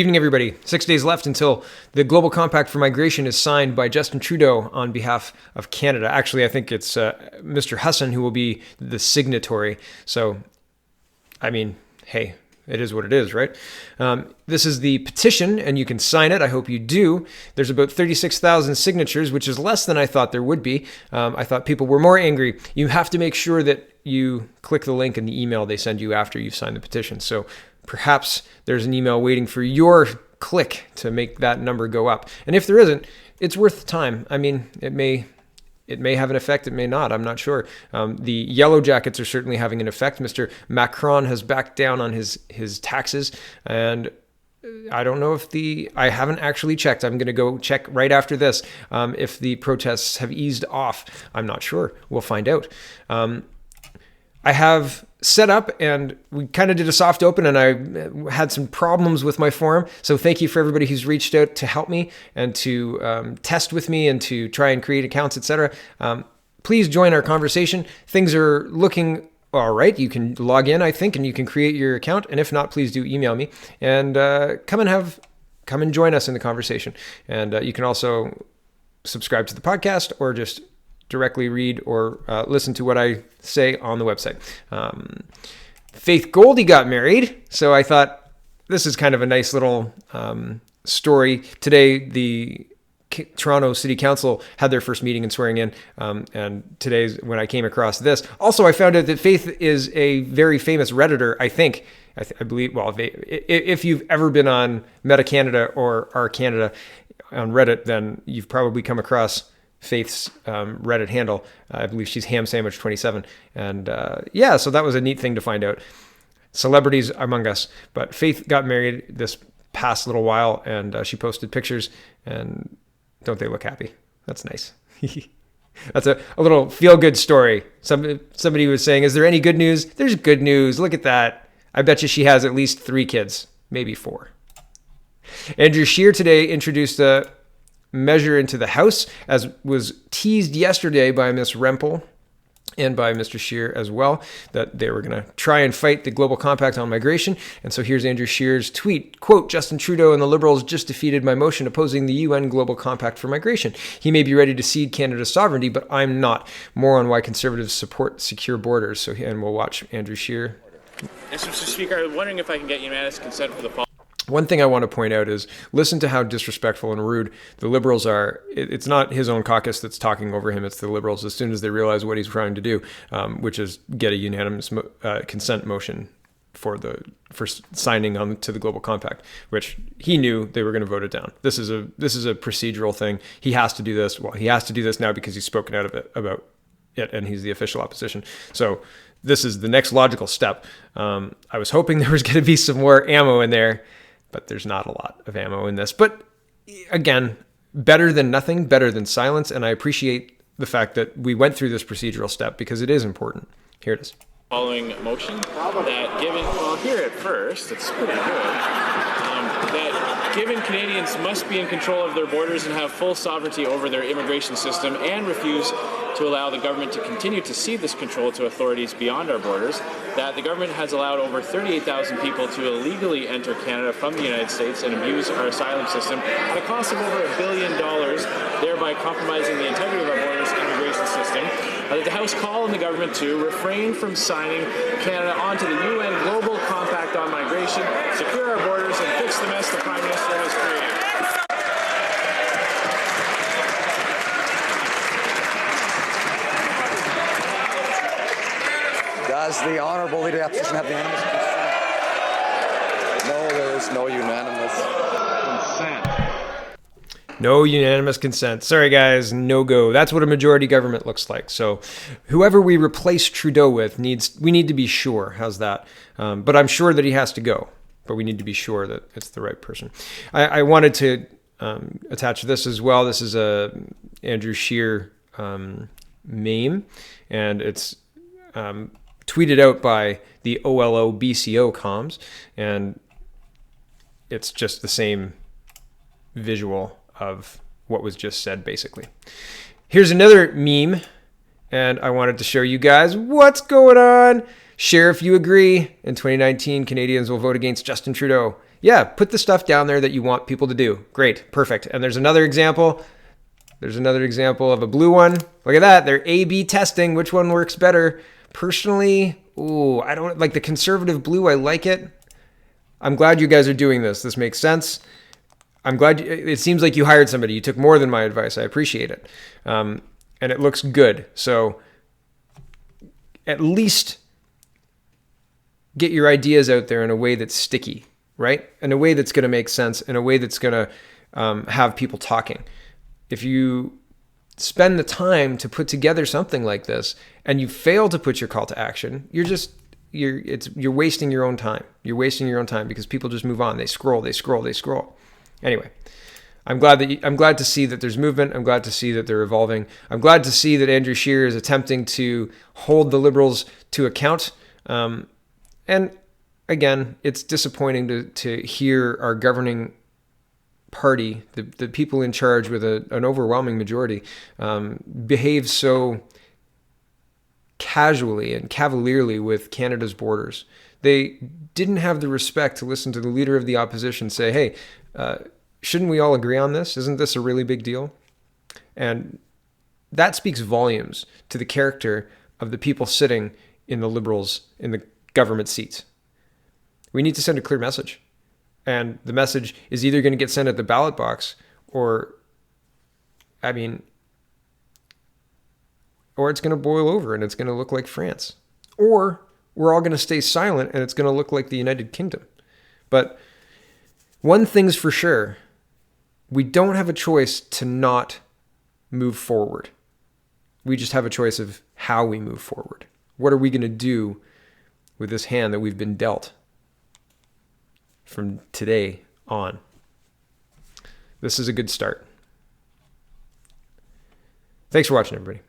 Evening, everybody. 6 days left until the Global Compact for Migration is signed by Justin Trudeau on behalf of Canada. Actually, I think it's Mr. Hassan who will be the signatory. So, I mean, hey, it is what it is, right? This is the petition, and you can sign it. I hope you do. There's about 36,000 signatures, which is less than I thought there would be. I thought people were more angry. You have to make sure that you click the link in the email they send you after you've signed the petition. So perhaps there's an email waiting for your click to make that number go up. And if there isn't, it's worth the time. I mean, it may have an effect, it may not, I'm not sure. The yellow jackets are certainly having an effect. Mr. Macron has backed down on his taxes, and I don't know if I haven't actually checked. I'm going to go check right after this if the protests have eased off. I'm not sure. We'll find out. I have set up, and we kind of did a soft open, and I had some problems with my forum. So thank you for everybody who's reached out to help me and to test with me and to try and create accounts, etc. Please join our conversation. Things are looking all right. You can log in, I think, and you can create your account. And if not, please do email me and come and join us in the conversation. And you can also subscribe to the podcast or just directly read or listen to what I say on the website. Faith Goldy got married, so I thought this is kind of a nice little story. Today, the Toronto City Council had their first meeting and swearing in, and today's when I came across this. Also, I found out that Faith is a very famous Redditor, I think. I believe, well, if you've ever been on Meta Canada or Our Canada on Reddit, then you've probably come across Faith's Reddit handle. I believe she's Ham Sandwich 27. And so that was a neat thing to find out. Celebrities among us. But Faith got married this past little while, and she posted pictures, and don't they look happy? That's nice. That's a little feel-good story. Somebody was saying, is there any good news? There's good news. Look at that. I bet you she has at least 3 kids, maybe 4. Andrew Scheer today introduced a measure into the House, as was teased yesterday by Ms. Rempel and by Mr. Scheer as well, that they were going to try and fight the Global Compact on migration. And so here's Andrew Scheer's tweet, quote, Justin Trudeau and the Liberals just defeated my motion opposing the UN Global Compact for migration. He may be ready to cede Canada's sovereignty, but I'm not. More on why Conservatives support secure borders. And we'll watch Andrew Scheer. Yes, Mr. Speaker, I was wondering if I can get unanimous consent for the following. One thing I want to point out is listen to how disrespectful and rude the Liberals are. It's not his own caucus that's talking over him. It's the Liberals as soon as they realize what he's trying to do, which is get a unanimous consent motion for signing on to the Global Compact, which he knew they were going to vote it down. This is a procedural thing. He has to do this. Well, he has to do this now because he's spoken out about it, and he's the official opposition. So this is the next logical step. I was hoping there was going to be some more ammo in there, but there's not a lot of ammo in this. But again, better than nothing, better than silence. And I appreciate the fact that we went through this procedural step because it is important. Here it is. Following motion that given, well, here at first, it's pretty good, that given Canadians must be in control of their borders and have full sovereignty over their immigration system and refuse to allow the government to continue to cede this control to authorities beyond our borders, that the government has allowed over 38,000 people to illegally enter Canada from the United States and abuse our asylum system at a cost of over $1 billion, thereby compromising the integrity of our borders and immigration system. That the House call on the government to refrain from signing Canada onto the UN Global Compact on migration, secure our borders, and fix the mess the Prime Minister has created. Does the Honourable Leader of the Opposition have unanimous consent? No, there is no unanimous consent. No unanimous consent. Sorry, guys, no go. That's what a majority government looks like. So whoever we replace Trudeau with we need to be sure. How's that? But I'm sure that he has to go. But we need to be sure that it's the right person. I wanted to attach this as well. This is a Andrew Scheer meme, and it's tweeted out by the OLO BCO comms, and it's just the same visual of what was just said, basically. Here's another meme, and I wanted to show you guys what's going on. Share if you agree. In 2019, Canadians will vote against Justin Trudeau. yeah, put the stuff down there that you want people to do. Great, perfect. And there's another example. There's another example of a blue one. Look at that. They're A/B testing. Which one works better? Personally, I don't like the conservative blue. I like it. I'm glad you guys are doing this. This makes sense. I'm glad it seems like you hired somebody. You took more than my advice. I appreciate it. And it looks good. So at least get your ideas out there in a way that's sticky, right? In a way that's going to make sense, in a way that's going to have people talking. If you spend the time to put together something like this and you fail to put your call to action, you're wasting your own time. You're wasting your own time because people just move on. They scroll. Anyway, I'm glad to see that there's movement. I'm glad to see that they're evolving. I'm glad to see that Andrew Scheer is attempting to hold the Liberals to account. And again, it's disappointing to hear our governing party, the people in charge with an overwhelming majority, behave so casually and cavalierly with Canada's borders. They didn't have the respect to listen to the leader of the opposition say, hey, shouldn't we all agree on this? Isn't this a really big deal? And that speaks volumes to the character of the people sitting in the Liberals in the government seats. We need to send a clear message. And the message is either going to get sent at the ballot box or it's going to boil over and it's going to look like France. Or we're all going to stay silent and it's going to look like the United Kingdom. But one thing's for sure, we don't have a choice to not move forward. We just have a choice of how we move forward. What are we going to do with this hand that we've been dealt from today on? This is a good start. Thanks for watching, everybody.